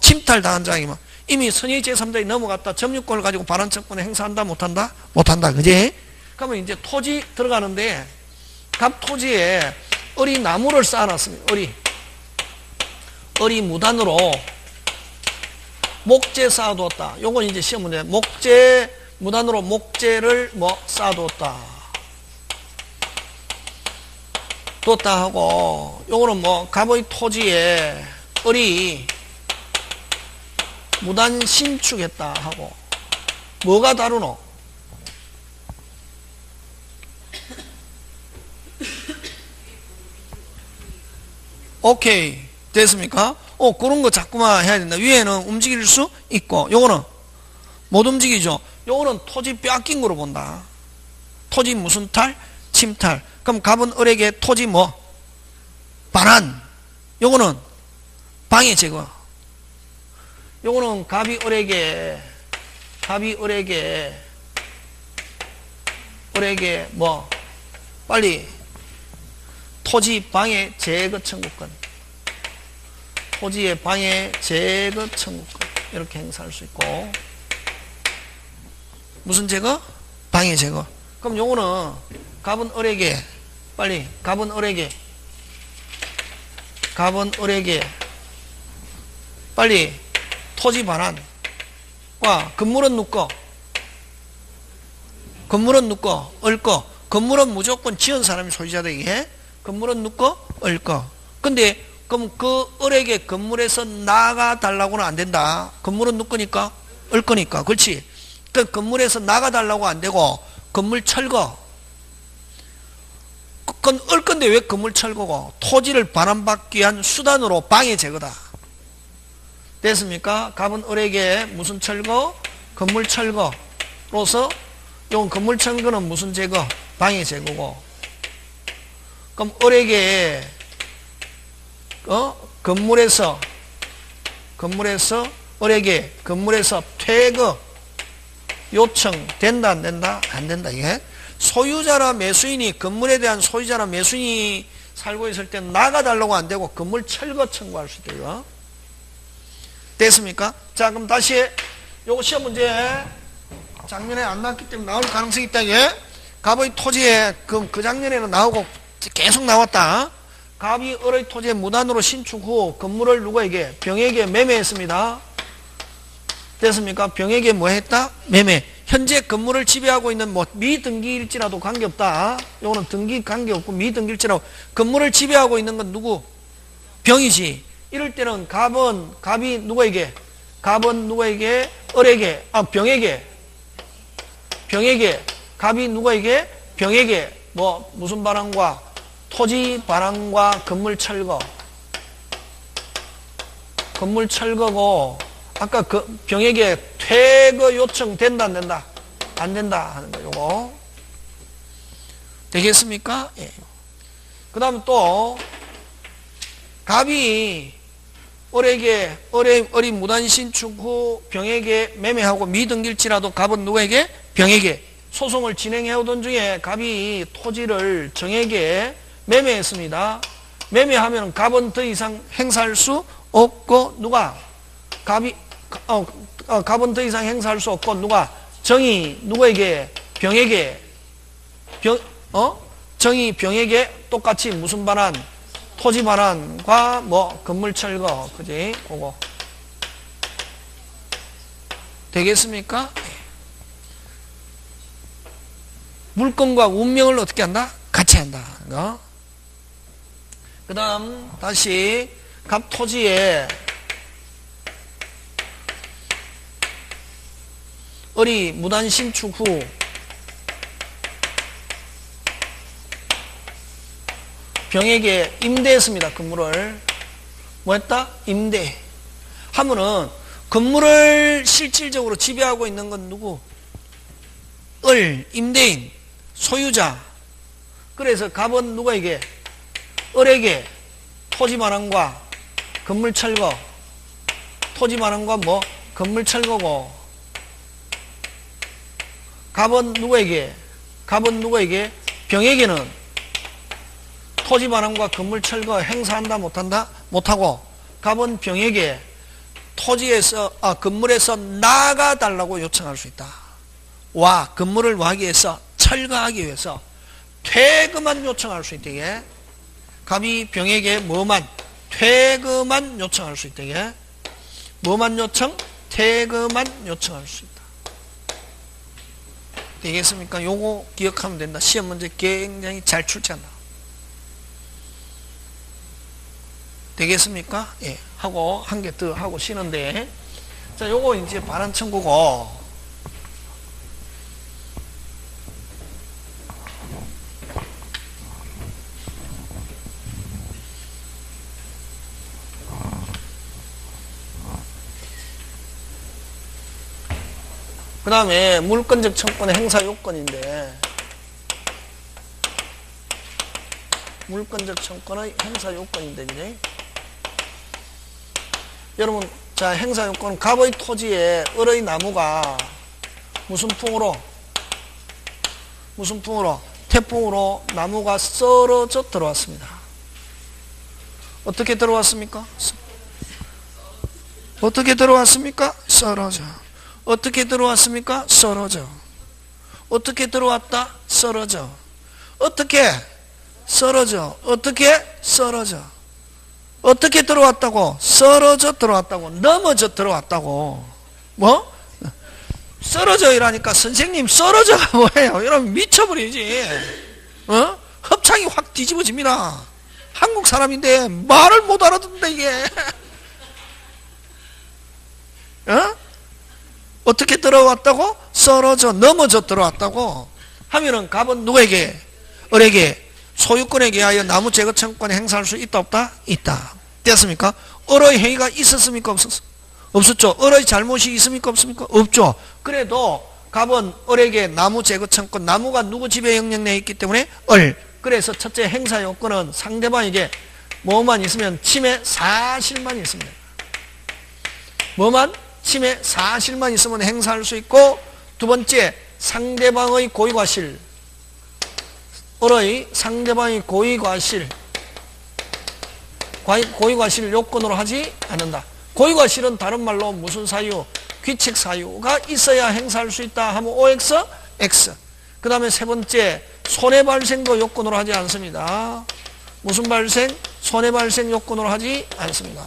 침탈 당한 자이면 이미 선의 제3자에 넘어갔다. 점유권을 가지고 반환 청권에 행사한다 못한다? 못한다. 그지? 그러면 이제 토지 들어가는데, 갑 토지에 을이 나무를 쌓아놨습니다. 을이 을이 무단으로 목재 쌓아두었다. 요건 이제 시험 문제. 목재, 무단으로 목재를 뭐 쌓아두었다. 뒀다 하고, 요거는 뭐 갑의 토지에 을이 무단 신축했다 하고. 뭐가 다르노? 오케이. 됐습니까? 그런 거 자꾸만 해야 된다. 위에는 움직일 수 있고, 요거는 못 움직이죠. 요거는 토지 빼앗긴 거로 본다. 토지 무슨 탈? 침탈. 그럼 갑은 을에게 토지 뭐? 반환. 요거는 방해 제거. 요거는 갑이 을에게 뭐? 빨리 토지 방해 제거 청구권. 토지의 방해 제거 청구권. 이렇게 행사할 수 있고. 무슨 제거? 방해 제거. 그럼 요거는 갑은 을에게 빨리 갑은 을에게 빨리 토지 반환과 건물은 누꺼? 을 거. 건물은 무조건 지은 사람이 소유자다 이게. 건물은 누꺼? 을 거. 근데 그럼 그 을에게 건물에서 나가 달라고는 안 된다. 건물은 누꺼니까? 을 거니까. 그렇지? 그 건물에서 나가 달라고 안 되고 건물 철거. 그건 을 건데 왜 건물 철거고? 토지를 반환받기 위한 수단으로 방해 제거다. 됐습니까? 갑은 을에게 무슨 철거? 건물 철거로서 요 건물 철거는 무슨 제거? 방해 제거고. 그럼 을에게 건물에서 을에게 건물에서 퇴거 요청 된다 안 된다? 안 된다 이게. 소유자나 매수인이 건물에 대한 소유자나 매수인이 살고 있을 때 나가달라고 안 되고 건물 철거 청구할 수 있다 이거. 됐습니까? 자 그럼 다시 요거 시험 문제 작년에 안 나왔기 때문에 나올 가능성이 있다 이게. 갑의 토지에 그 작년에는 나오고 계속 나왔다. 갑이 을의 토지에 무단으로 신축 후 건물을 누구에게? 병에게 매매했습니다. 됐습니까? 병에게 뭐 했다? 매매. 현재 건물을 지배하고 있는 뭐 미등기일지라도 관계없다. 요거는 등기 관계없고 미등기일지라도 건물을 지배하고 있는 건 누구? 병이지. 이럴 때는 갑이 누구에게? 을에게, 병에게. 갑이 누구에게? 병에게 뭐 무슨 반환과? 토지 반환과 건물 철거고 아까 그 병에게 퇴거 요청 된다 안 된다? 안 된다 하는 거 요거. 되겠습니까? 예. 그 다음 또 갑이 을이 무단 신축 후 병에게 매매하고 미등기일지라도 갑은 누구에게? 병에게 소송을 진행해오던 중에 갑이 토지를 정에게 매매했습니다. 매매하면 갑은 더 이상 행사할 수 없고 누가? 갑은 더 이상 행사할 수 없고 누가? 정이 누구에게? 병에게. 정이 병에게 똑같이 무슨 반환? 토지 반환과 뭐 건물 철거. 그지? 그거. 되겠습니까? 물건과 운명을 어떻게 한다? 같이 한다. 그 다음 다시 갑 토지에 을이 무단 신축 후 병에게 임대했습니다. 건물을 뭐 했다? 임대 하면은 건물을 실질적으로 지배하고 있는 건 누구? 임대인, 소유자. 그래서 갑은 누구에게? 을에게 토지 반환과 건물 철거. 토지 반환과 뭐? 건물 철거고. 갑은 누구에게? 병에게는 토지 반환과 건물 철거 행사한다 못한다? 못하고. 갑은 병에게 건물에서 나가달라고 요청할 수 있다. 건물을 하기 위해서 철거하기 위해서 퇴거만 요청할 수 있다. 이게. 갑이 병에게 뭐만? 퇴거만 요청할 수 있다. 이게 뭐만 요청? 퇴거만 요청할 수 있다. 되겠습니까? 요거 기억하면 된다. 시험 문제 굉장히 잘 출제한다. 되겠습니까? 예. 하고 한 개 더 하고 쉬는데, 자, 요거 이제 반환 청구고, 그 다음에 물권적 청구권의 행사 요건인데, 물권적 청구권의 행사 요건인데, 그래? 여러분, 자, 행사 요건은 갑의 토지에 을의 나무가 무슨 풍으로 태풍으로 나무가 썰어져 들어왔습니다. 어떻게 들어왔습니까? 어떻게 들어왔습니까? 썰어져. 어떻게 들어왔습니까? 썰어져. 어떻게 들어왔다? 썰어져. 어떻게? 썰어져. 어떻게? 썰어져. 어떻게 들어왔다고? 썰어져 들어왔다고. 넘어져 들어왔다고. 뭐? 썰어져 이라니까 선생님 썰어져가 뭐예요? 이러면 미쳐버리지. 어? 합창이 확 뒤집어집니다. 한국 사람인데 말을 못 알아듣는다 이게. 어? 어떻게 들어왔다고? 썰어져 넘어져 들어왔다고 하면은 갑은 누구에게? 을에게 소유권에게 하여 나무 제거 청구권을 행사할 수 있다 없다? 있다. 됐습니까? 을의 행위가 있었습니까? 없었습니까? 없었죠. 을의 잘못이 있습니까? 없습니까? 없죠. 그래도 갑은 을에게 나무 제거 청구권, 나무가 누구 지배 영역 내에 있기 때문에 을. 그래서 첫째 행사 요건은 상대방에게 뭐만 있으면 침해 사실만 있습니다. 뭐만? 침해 사실만 있으면 행사할 수 있고, 두 번째 상대방의 고의과실, 을의 상대방의 고의과실 요건으로 하지 않는다. 고의과실은 다른 말로 무슨 사유? 귀책 사유가 있어야 행사할 수 있다 하면 OX, X. 그 다음에 세 번째 손해발생도 요건으로 하지 않습니다. 무슨 발생? 손해발생 요건으로 하지 않습니다.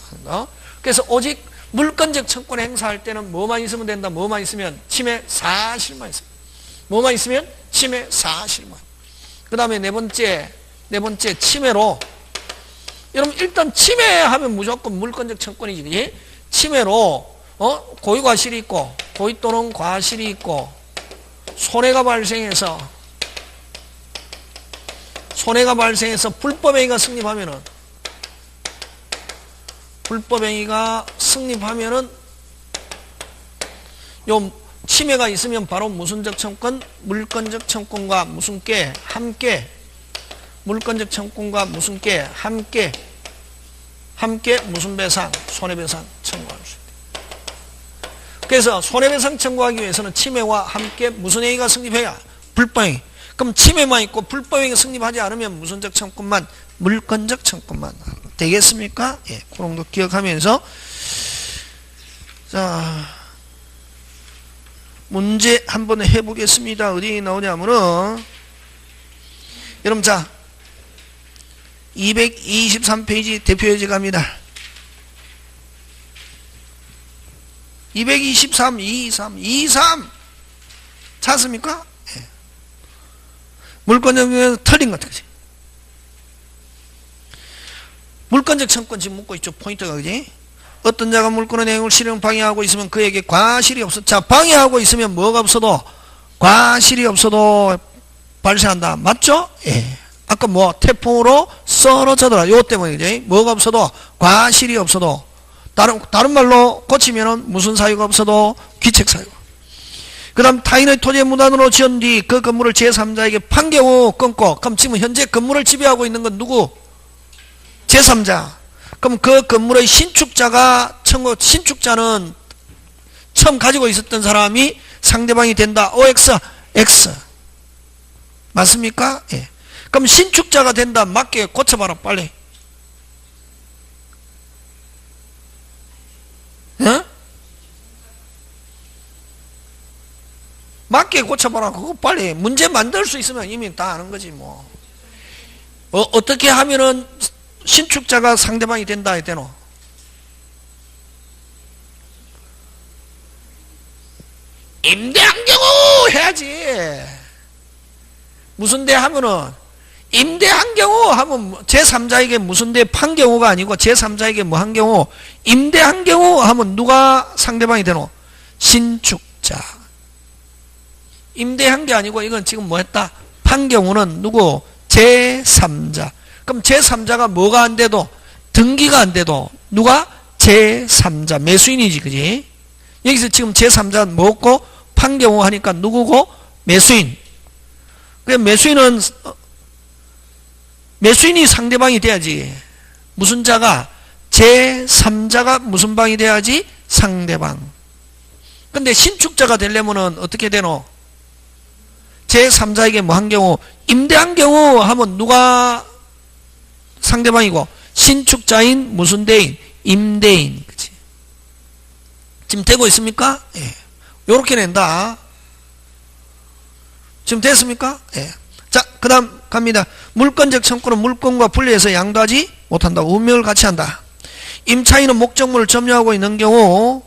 그래서 오직 물권적 청구권 행사할 때는 뭐만 있으면 된다? 뭐만 있으면? 침해 사실만 있습니다. 뭐만 있으면? 침해 사실만. 그 다음에 네 번째 침해로, 여러분 일단 침해하면 무조건 물권적 청구권이지. 그치? 침해로 고의과실이 있고 고의 또는 과실이 있고 손해가 발생해서 불법행위가 승립하면은 요 침해가 있으면 바로 무슨적 청구권? 물권적 청구권과 무슨 께? 함께. 물권적 청구권과 무슨 께? 함께 무슨 배상? 손해배상 청구할 수 있다. 그래서 손해배상 청구하기 위해서는 침해와 함께 무슨 행위가 승립해야? 불법행위. 그럼 침해만 있고 불법행위가 승립하지 않으면 무슨적 청구권만? 물권적 청구권만. 되겠습니까? 예, 그런 거 기억하면서, 자, 문제 한번 해보겠습니다. 어디 나오냐면은, 여러분, 자, 223페이지 대표예제 갑니다. 223, 23. 찾습니까? 예. 물권적 틀린 것 같아. 물권적 청구권 지금 묻고 있죠. 포인트가, 그지? 어떤 자가 물권의 내용을 실행 방해하고 있으면 그에게 과실이 없어. 자, 방해하고 있으면 뭐가 없어도, 과실이 없어도 발생한다. 맞죠? 예. 아까 뭐, 태풍으로 썰어져더라. 요 때문에, 그지? 뭐가 없어도, 과실이 없어도, 다른 말로 고치면은 무슨 사유가 없어도 귀책 사유. 그 다음 타인의 토지에 무단으로 지은 뒤 그 건물을 제3자에게 판결 후 끊고, 그럼 지금 현재 건물을 지배하고 있는 건 누구? 제3자. 그럼 그 건물의 신축자는 처음 가지고 있었던 사람이 상대방이 된다. OX, X. 맞습니까? 예. 그럼 신축자가 된다. 맞게 고쳐봐라, 빨리. 예? 맞게 고쳐봐라. 그거 빨리. 문제 만들 수 있으면 이미 다 아는 거지, 뭐. 어떻게 하면은 신축자가 상대방이 된다 해대노. 임대한 경우 해야지. 무슨 대 하면은 임대한 경우 하면 제3자에게 무슨 대 판 경우가 아니고 제3자에게 뭐 한 경우 임대한 경우 하면 누가 상대방이 되노? 신축자. 임대한 게 아니고 이건 지금 뭐 했다? 판 경우는 누구? 제3자. 그럼 제3자가 뭐가 안 돼도 등기가 안 돼도 누가? 제3자. 매수인이지, 그지? 여기서 지금 제3자는 뭐고? 판 경우 하니까 누구고? 매수인. 그래 매수인이 상대방이 돼야지. 무슨 자가? 제3자가 무슨 방이 돼야지? 상대방. 근데 신축자가 되려면은 어떻게 되노? 제3자에게 뭐 한 경우? 임대한 경우 하면 누가 상대방이고? 신축자인 무슨 대인? 임대인. 그치? 지금 되고 있습니까? 예. 요렇게 낸다. 지금 됐습니까? 예. 자, 그 다음 갑니다. 물권적 청구는 물권과 분리해서 양도하지 못한다. 운명을 같이 한다. 임차인은 목적물을 점유하고 있는 경우,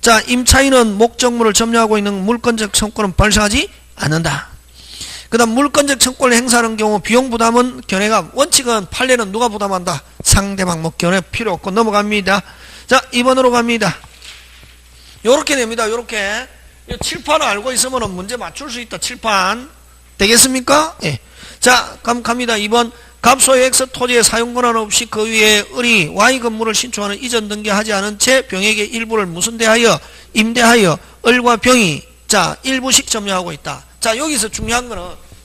자, 임차인은 목적물을 점유하고 있는 물권적 청구는 발생하지 않는다. 그 다음 물권적 청구를 행사하는 경우 비용 부담은 견해가, 원칙은 판례는 누가 부담한다? 상대방. 뭐 견해 필요 없고 넘어갑니다. 자, 2번으로 갑니다. 요렇게 냅니다. 요렇게. 칠판 알고 있으면 문제 맞출 수 있다. 칠판. 되겠습니까? 예. 자, 그럼 갑니다. 2번. 갑소의 X 토지의 사용권한 없이 그 위에 을이 Y 건물을 신축하는 이전 등기하지 않은 채 병에게 일부를 무슨 대하여? 임대하여 을과 병이 자, 일부씩 점유하고 있다. 자, 여기서 중요한 거는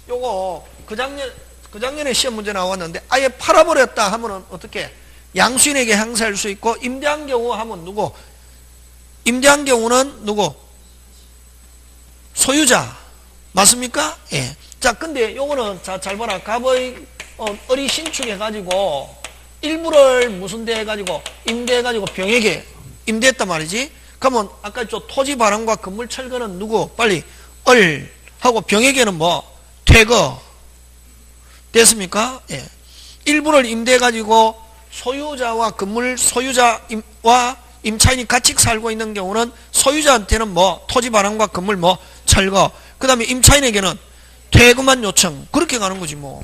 요거 그 작년에 시험 문제 나왔는데 아예 팔아버렸다 하면은 어떻게? 양수인에게 행사할 수 있고 임대한 경우 하면 누구? 임대한 경우는 누구? 소유자. 맞습니까? 예. 자, 근데 요거는 자, 잘 봐라. 갑의 을이 신축해가지고 일부를 무슨 대 해가지고 임대해가지고 병에게 임대했단 말이지. 그러면 아까 저 토지 발행과 건물 철거는 누구? 빨리 을 하고 병에게는 뭐? 퇴거. 됐습니까? 예. 일부를 임대해가지고 소유자와 건물 소유자와 임차인이 같이 살고 있는 경우는 소유자한테는 뭐? 토지 발행과 건물 뭐? 철거. 그 다음에 임차인에게는 퇴거만 요청. 그렇게 가는 거지 뭐.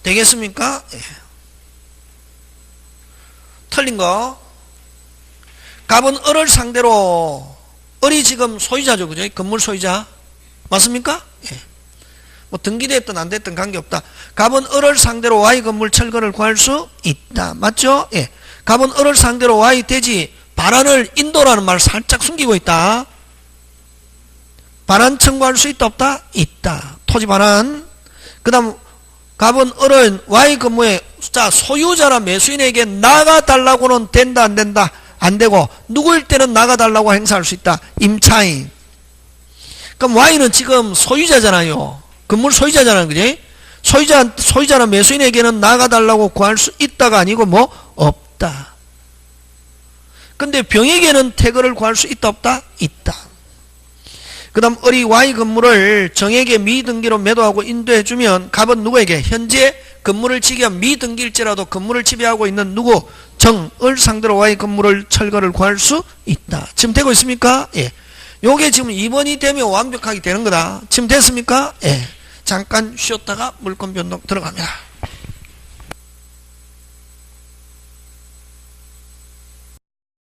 되겠습니까? 예. 틀린 거. 갑은 을을 상대로, 을이 지금 소유자죠. 그죠? 건물 소유자. 맞습니까? 예. 뭐 등기됐든 안 됐든 관계없다. 갑은 을을 상대로 Y 건물 철거를 구할 수 있다. 맞죠? 예. 갑은 을을 상대로 Y 대지 반환을 인도라는 말을 살짝 숨기고 있다. 반환 청구할 수 있다 없다? 있다. 토지 반환. 그 다음 갑은 을은 Y 건물의 자 소유자나 매수인에게 나가달라고는 된다 안 된다? 안 되고 누구일 때는 나가달라고 행사할 수 있다? 임차인. 그럼 Y는 지금 소유자잖아요. 건물 소유자잖아요. 그지? 소유자나 매수인에게는 나가달라고 구할 수 있다가 아니고 뭐? 없다. 근데 병에게는 퇴거를 구할 수 있다 없다? 있다. 그 다음 을이 Y 건물을 정에게 미등기로 매도하고 인도해주면 갑은 누구에게? 현재 건물을 지기한 미등기일지라도 건물을 지배하고 있는 누구? 정을 상대로 Y 건물을 철거를 구할 수 있다. 지금 되고 있습니까? 예. 요게 지금 2번이 되면 완벽하게 되는 거다. 지금 됐습니까? 예. 잠깐 쉬었다가 물권 변동 들어갑니다.